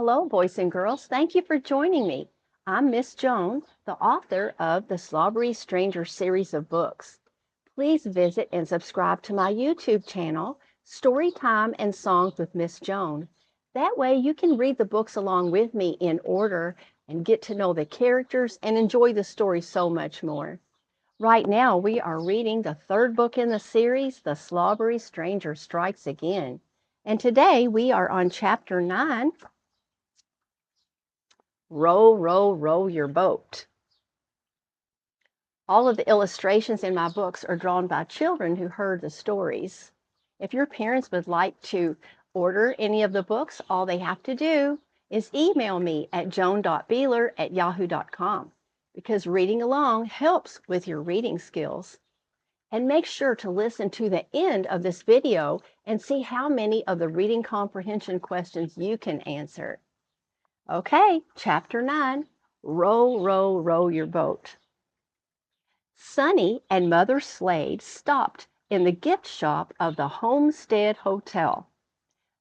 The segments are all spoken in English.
Hello, boys and girls. Thank you for joining me. I'm Miss Joan, the author of the Slobbery Stranger series of books. Please visit and subscribe to my YouTube channel, Storytime and Songs with Miss Joan. That way you can read the books along with me in order and get to know the characters and enjoy the story so much more. Right now, we are reading the third book in the series, The Slobbery Stranger Strikes Again. And today we are on chapter 9. Row, row, row your boat. All of the illustrations in my books are drawn by children who heard the stories. If your parents would like to order any of the books, all they have to do is email me at joan.beeler@yahoo.com because reading along helps with your reading skills. And make sure to listen to the end of this video and see how many of the reading comprehension questions you can answer. Okay, chapter 9, Row, row, row your boat. Sonny and Mother Slade stopped in the gift shop of the Homestead Hotel.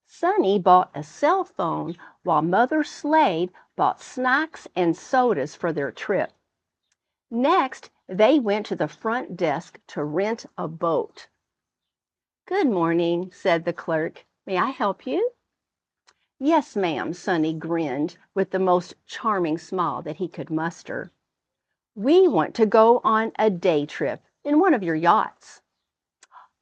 Sonny bought a cell phone while Mother Slade bought snacks and sodas for their trip. Next, they went to the front desk to rent a boat. "Good morning," said the clerk. "May I help you?" "Yes, ma'am," Sonny grinned with the most charming smile that he could muster. "We want to go on a day trip in one of your yachts."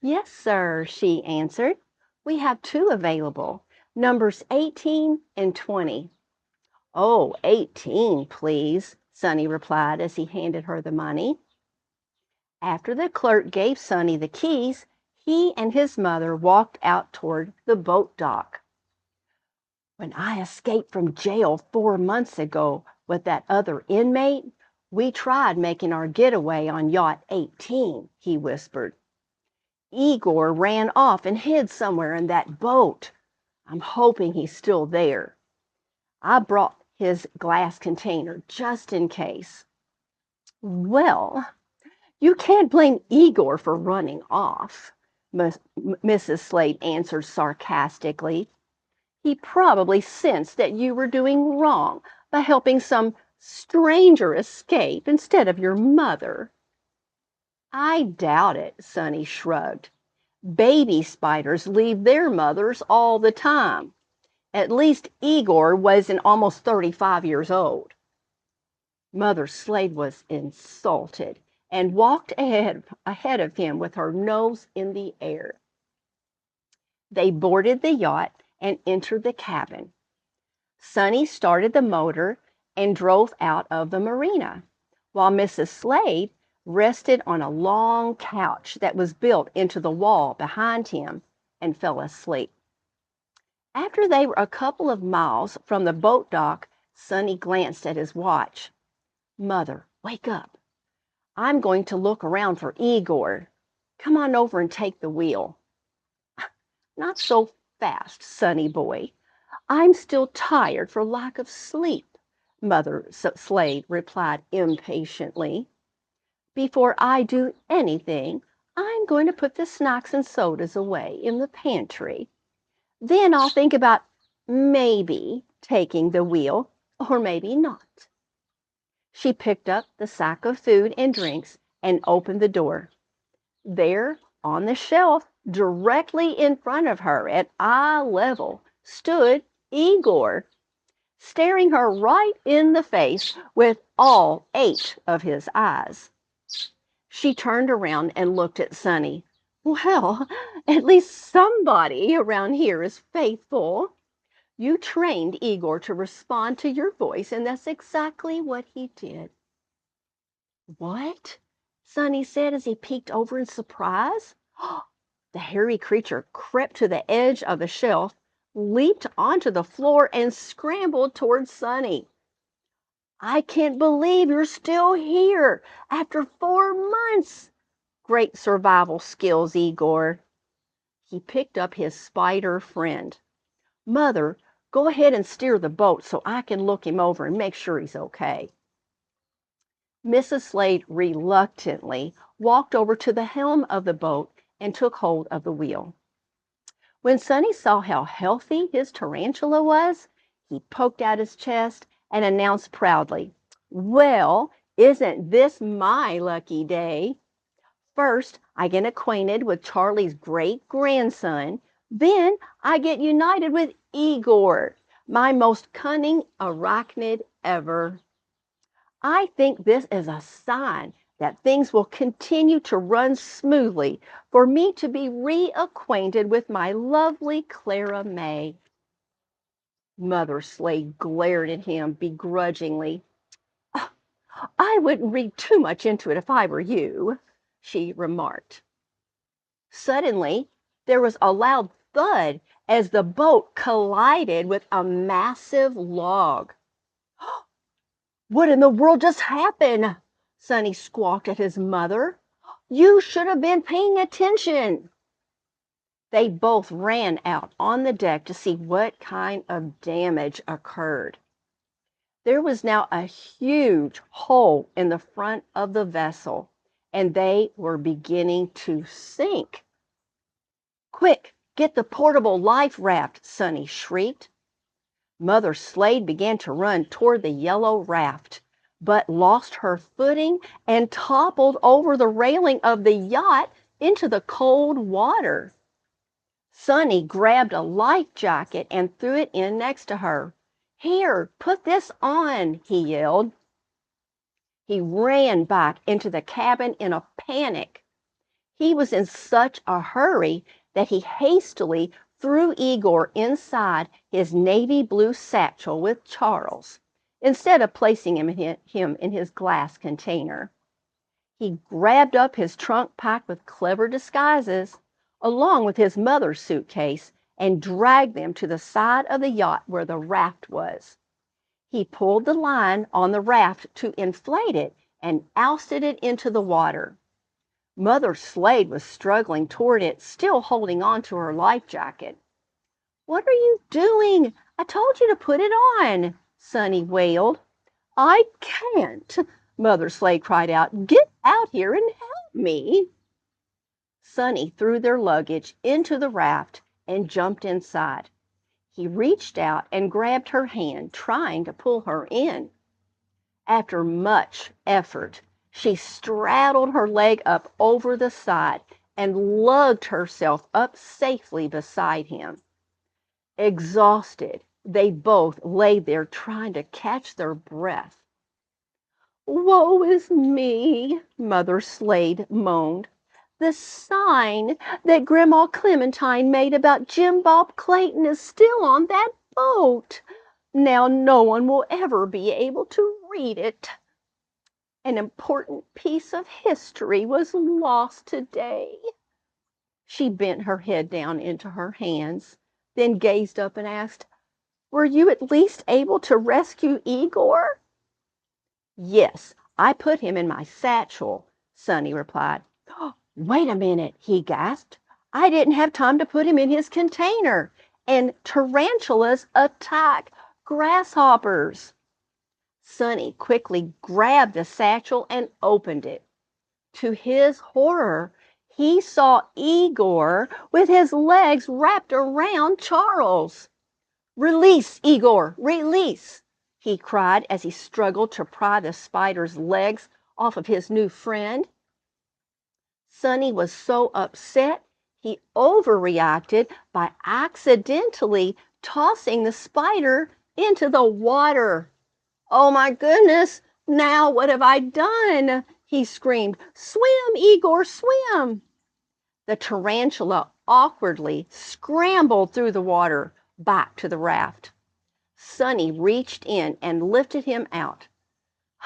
"Yes, sir," she answered. "We have two available, numbers 18 and 20. "Oh, 18, please," Sonny replied as he handed her the money. After the clerk gave Sonny the keys, he and his mother walked out toward the boat dock. "When I escaped from jail 4 months ago with that other inmate, we tried making our getaway on yacht 18, he whispered. "Igor ran off and hid somewhere in that boat. I'm hoping he's still there. I brought his glass container just in case." "Well, you can't blame Igor for running off," Mrs. Slade answered sarcastically. "He probably sensed that you were doing wrong by helping some stranger escape instead of your mother." "I doubt it," Sonny shrugged. "Baby spiders leave their mothers all the time. At least Igor wasn't almost 35 years old." Mother Slade was insulted and walked ahead of him with her nose in the air. They boarded the yacht and entered the cabin. Sonny started the motor and drove out of the marina, while Mrs. Slade rested on a long couch that was built into the wall behind him and fell asleep. After they were a couple of miles from the boat dock, Sonny glanced at his watch. "Mother, wake up. I'm going to look around for Igor. Come on over and take the wheel." "Not so fast, Sonny boy. I'm still tired for lack of sleep," Mother Slade replied impatiently. "Before I do anything, I'm going to put the snacks and sodas away in the pantry. Then I'll think about maybe taking the wheel, or maybe not." She picked up the sack of food and drinks and opened the door. There, on the shelf, directly in front of her at eye level, stood Igor, staring her right in the face with all 8 of his eyes. She turned around and looked at Sonny. "Well, at least somebody around here is faithful. You trained Igor to respond to your voice, and that's exactly what he did." "What?" Sonny said as he peeked over in surprise. The hairy creature crept to the edge of the shelf, leaped onto the floor, and scrambled towards Sonny. "I can't believe you're still here after 4 months. Great survival skills, Igor." He picked up his spider friend. "Mother, go ahead and steer the boat so I can look him over and make sure he's okay." Mrs. Slade reluctantly walked over to the helm of the boat and took hold of the wheel. When Sonny saw how healthy his tarantula was, He poked out his chest and announced proudly, "Well, isn't this my lucky day? First, I get acquainted with Charlie's great-grandson. Then I get united with Igor, my most cunning arachnid ever. I think this is a sign that things will continue to run smoothly for me to be reacquainted with my lovely Clara May." Mother Slade glared at him begrudgingly. "I wouldn't read too much into it if I were you," she remarked. Suddenly, there was a loud thud as the boat collided with a massive log. "What in the world just happened?" Sonny squawked at his mother. "You should have been paying attention." They both ran out on the deck to see what kind of damage occurred. There was now a huge hole in the front of the vessel, and they were beginning to sink. "Quick, get the portable life raft," Sonny shrieked. Mother Slade began to run toward the yellow raft, but lost her footing and toppled over the railing of the yacht into the cold water. Sonny grabbed a life jacket and threw it in next to her. "Here, put this on," he yelled. He ran back into the cabin in a panic. He was in such a hurry that he hastily threw Igor inside his navy blue satchel with Charles, instead of placing him in his glass container. He grabbed up his trunk packed with clever disguises, along with his mother's suitcase, and dragged them to the side of the yacht where the raft was. He pulled the line on the raft to inflate it and ousted it into the water. Mother Slade was struggling toward it, still holding on to her life jacket. "What are you doing? I told you to put it on," Sonny wailed. "I can't," Mother Slade cried out. "Get out here and help me." Sonny threw their luggage into the raft and jumped inside. He reached out and grabbed her hand, trying to pull her in. After much effort, she straddled her leg up over the side and lugged herself up safely beside him. Exhausted, they both lay there trying to catch their breath. "Woe is me," Mother Slade moaned. "The sign that Grandma Clementine made about Jim Bob Clayton is still on that boat. Now no one will ever be able to read it. An important piece of history was lost today." She bent her head down into her hands, then gazed up and asked, "Were you at least able to rescue Igor?" "Yes, I put him in my satchel," Sonny replied. "Wait a minute," he gasped. "I didn't have time to put him in his container, and tarantulas attack grasshoppers." Sonny quickly grabbed the satchel and opened it. To his horror, he saw Igor with his legs wrapped around Charles. "Release, Igor, release!" he cried as he struggled to pry the spider's legs off of his new friend. Sonny was so upset he overreacted by accidentally tossing the spider into the water. "Oh my goodness, now what have I done?" he screamed. "Swim, Igor, swim!" The tarantula awkwardly scrambled through the water back to the raft. Sonny reached in and lifted him out.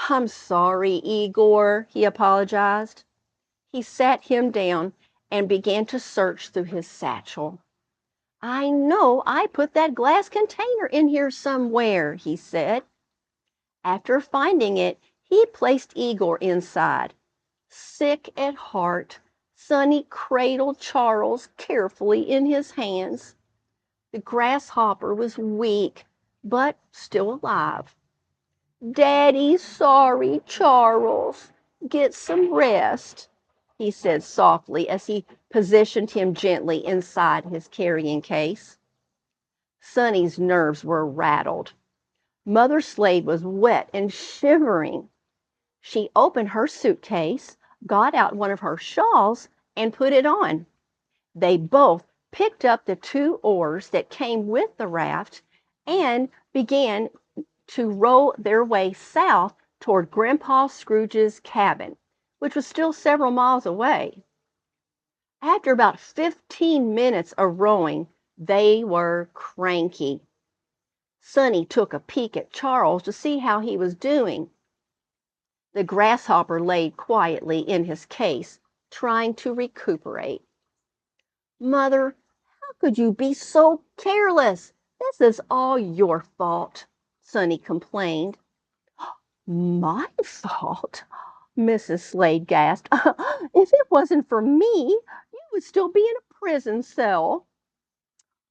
"I'm sorry, Igor," he apologized. He sat him down and began to search through his satchel. "I know I put that glass container in here somewhere," he said. After finding it, he placed Igor inside. Sick at heart, Sonny cradled Charles carefully in his hands. The grasshopper was weak, but still alive. "Daddy's sorry, Charles. Get some rest," he said softly as he positioned him gently inside his carrying case. Sonny's nerves were rattled. Mother Slade was wet and shivering. She opened her suitcase, got out one of her shawls, and put it on. They both picked up the 2 oars that came with the raft and began to row their way south toward Grandpa Scrooge's cabin, which was still several miles away. After about 15 minutes of rowing, they were cranky. Sonny took a peek at Charles to see how he was doing. The grasshopper lay quietly in his case, trying to recuperate. "Mother, how could you be so careless? This is all your fault," Sonny complained. "My fault?" Mrs. Slade gasped. "If it wasn't for me, you would still be in a prison cell."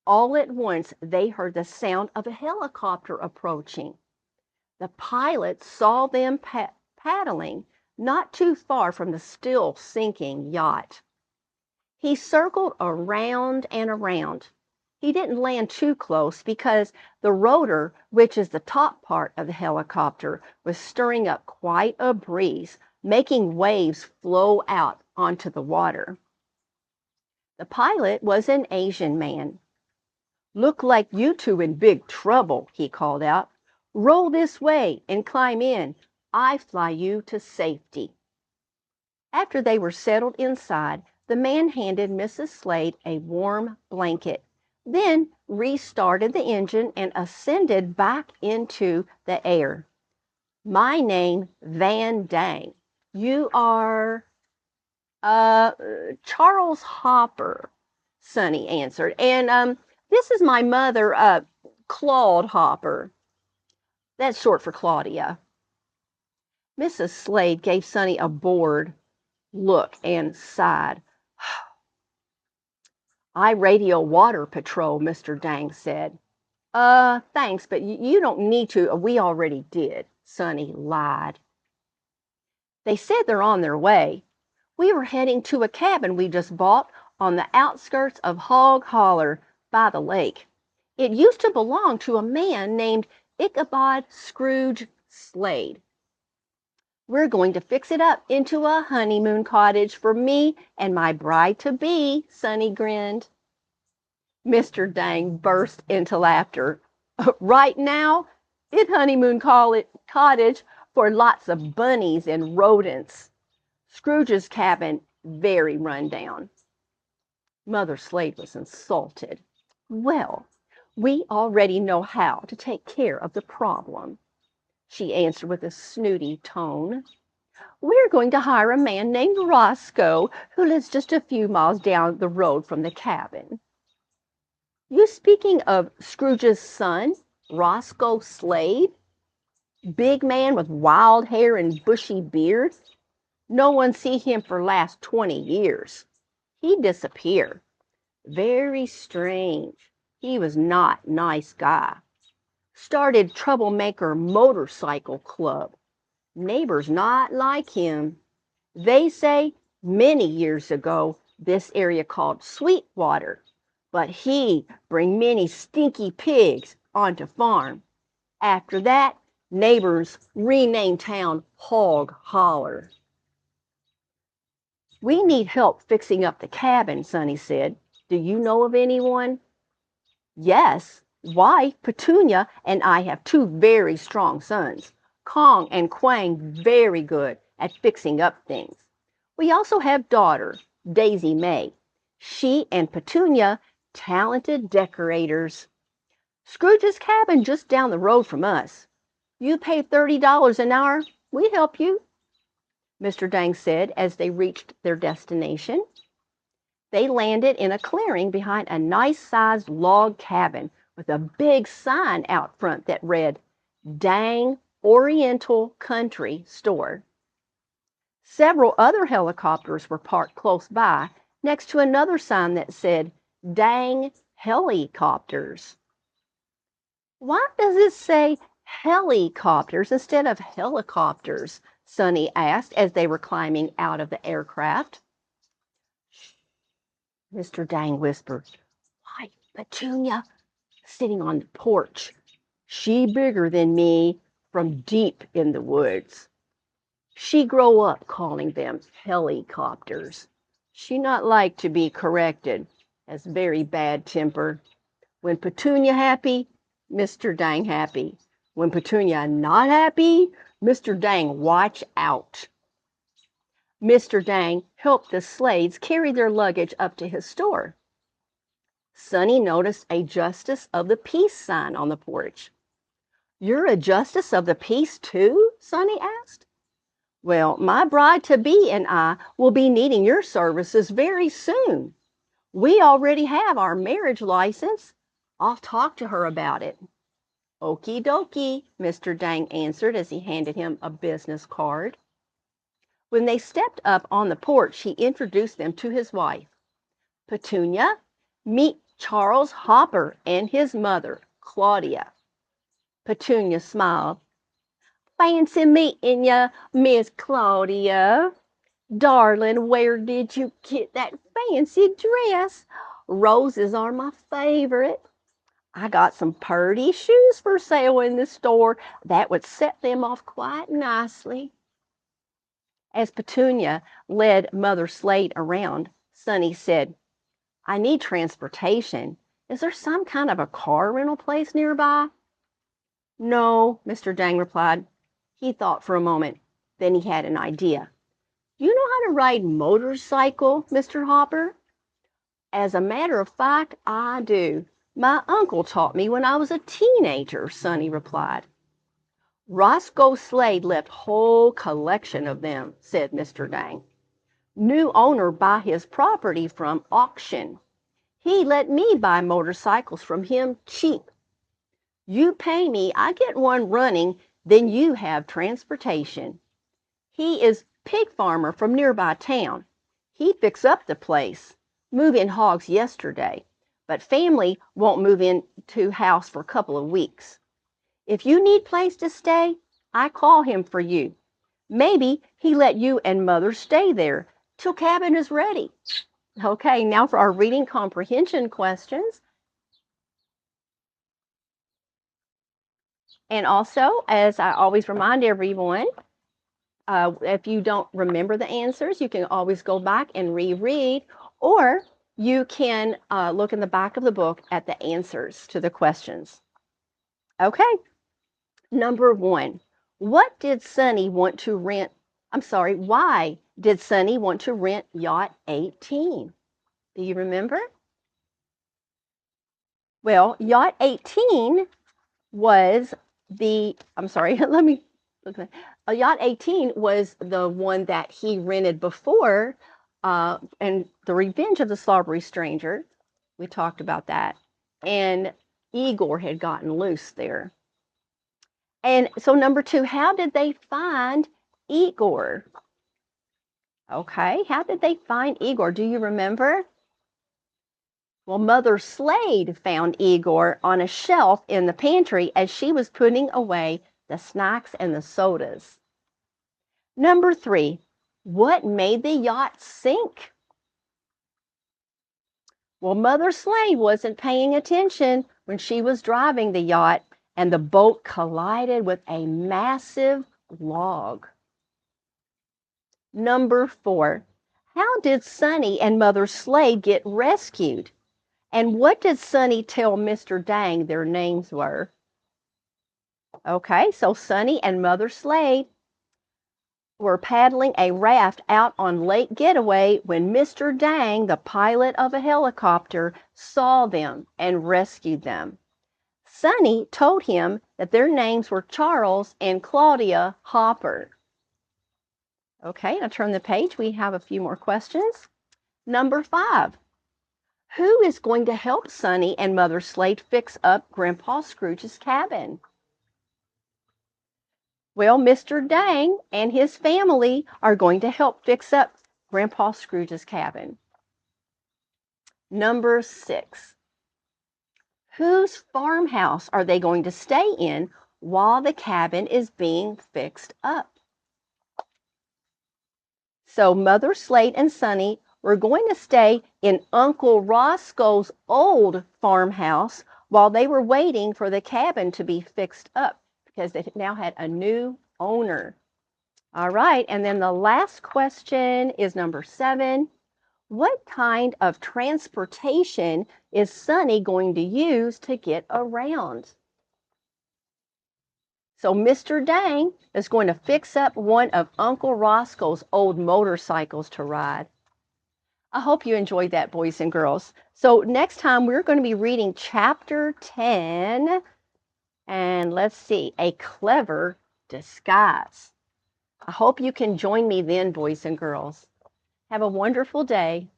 All at once they heard the sound of a helicopter approaching. The pilot saw them paddling not too far from the still sinking yacht. He circled around and around. He didn't land too close because the rotor, which is the top part of the helicopter, was stirring up quite a breeze, making waves flow out onto the water. The pilot was an Asian man. "Look like you two in big trouble," he called out. "Roll this way and climb in. I fly you to safety." After they were settled inside, the man handed Mrs. Slade a warm blanket, then restarted the engine and ascended back into the air. "My name, Van Dang. You are—" "Charles Hopper," Sonny answered. "And this is my mother, Claude Hopper. That's short for Claudia." Mrs. Slade gave Sonny a bored look and sighed. "I radio Water Patrol," Mr. Dang said. Thanks, but you don't need to. We already did," Sonny lied. "They said they're on their way. We were heading to a cabin we just bought on the outskirts of Hog Holler by the lake. It used to belong to a man named Ichabod Scrooge Slade. We're going to fix it up into a honeymoon cottage for me and my bride-to-be," Sonny grinned. Mr. Dang burst into laughter. "Right now, it's honeymoon cottage for lots of bunnies and rodents. Scrooge's cabin very run down." Mother Slade was insulted. "Well, we already know how to take care of the problem," she answered with a snooty tone. "We're going to hire a man named Roscoe who lives just a few miles down the road from the cabin." "You speaking of Scrooge's son, Roscoe Slade? Big man with wild hair and bushy beard? No one see him for last 20 years. He disappear. Very strange. He was not nice guy. Started troublemaker motorcycle club. Neighbors not like him. They say many years ago this area called Sweetwater, but he bring many stinky pigs onto farm. After that, neighbors renamed town Hog Holler." "We need help fixing up the cabin," Sonny said. "Do you know of anyone?" "Yes, wife Petunia and I have 2 very strong sons. Kong and Quang very good at fixing up things. We also have daughter, Daisy May. She and Petunia, talented decorators. Scrooge's cabin just down the road from us. You pay $30 an hour, we help you," Mr. Dang said as they reached their destination. They landed in a clearing behind a nice-sized log cabin with a big sign out front that read, "Dang Oriental Country Store." Several other helicopters were parked close by, next to another sign that said, "Dang Helicopters." "Why does it say helicopters instead of helicopters?" Sonny asked as they were climbing out of the aircraft. "Shh," Mr. Dang whispered. "Why, Petunia, sitting on the porch. She bigger than me from deep in the woods. She grow up calling them helicopters. She not like to be corrected, has very bad temper. When Petunia happy, Mr. Dang happy. When Petunia not happy, Mr. Dang watch out. Mr. Dang helped the Slades carry their luggage up to his store. Sonny noticed a Justice of the Peace sign on the porch. You're a Justice of the Peace too? Sonny asked. Well, my bride-to-be and I will be needing your services very soon. We already have our marriage license. I'll talk to her about it. Okie dokie, Mr. Dang answered as he handed him a business card. When they stepped up on the porch, he introduced them to his wife. Petunia, meet Charles Hopper and his mother, Claudia. Petunia smiled. Fancy meeting ya, Miss Claudia. Darling, where did you get that fancy dress? Roses are my favorite. I got some purty shoes for sale in the store that would set them off quite nicely. As Petunia led Mother Slade around, Sonny said, I need transportation. Is there some kind of a car rental place nearby? No, Mr. Dang replied. He thought for a moment. Then he had an idea. You know how to ride motorcycle, Mr. Hopper? As a matter of fact, I do. My uncle taught me when I was a teenager, Sonny replied. Roscoe Slade left whole collection of them, said Mr. Dang. New owner buy his property from auction. He let me buy motorcycles from him cheap. You pay me, I get one running, then you have transportation. He is pig farmer from nearby town. He fix up the place. Move in hogs yesterday, but family won't move into house for a couple of weeks. If you need place to stay, I call him for you. Maybe he let you and mother stay there till cabin is ready. Okay, now for our reading comprehension questions. And also, as I always remind everyone, if you don't remember the answers, you can always go back and reread, or you can look in the back of the book at the answers to the questions. Okay, number 1. What did Sonny want to rent? Why did Sonny want to rent Yacht 18? Do you remember? Well, Yacht 18 was let me look at that. Yacht 18 was the one that he rented before, and The Revenge of the Slobbery Stranger. We talked about that. And Igor had gotten loose there. And so number 2, how did they find Igor? Okay, how did they find Igor? Do you remember? Well, Mother Slade found Igor on a shelf in the pantry as she was putting away the snacks and the sodas. Number 3, what made the yacht sink? Well, Mother Slade wasn't paying attention when she was driving the yacht, and the boat collided with a massive log. Number 4, how did Sonny and Mother Slade get rescued? And what did Sonny tell Mr. Dang their names were? Okay, so Sonny and Mother Slade were paddling a raft out on Lake Getaway when Mr. Dang, the pilot of a helicopter, saw them and rescued them. Sonny told him that their names were Charles and Claudia Hopper. Okay, now turn the page. We have a few more questions. Number 5. Who is going to help Sonny and Mother Slade fix up Grandpa Scrooge's cabin? Well, Mr. Dang and his family are going to help fix up Grandpa Scrooge's cabin. Number 6. Whose farmhouse are they going to stay in while the cabin is being fixed up? So Mother Slade and Sonny were going to stay in Uncle Roscoe's old farmhouse while they were waiting for the cabin to be fixed up because it now had a new owner. All right, and then the last question is number 7. What kind of transportation is Sonny going to use to get around? So Mr. Dang is going to fix up one of Uncle Roscoe's old motorcycles to ride. I hope you enjoyed that, boys and girls. So next time we're going to be reading chapter 10, and let's see, A Clever Disguise. I hope you can join me then, boys and girls. Have a wonderful day.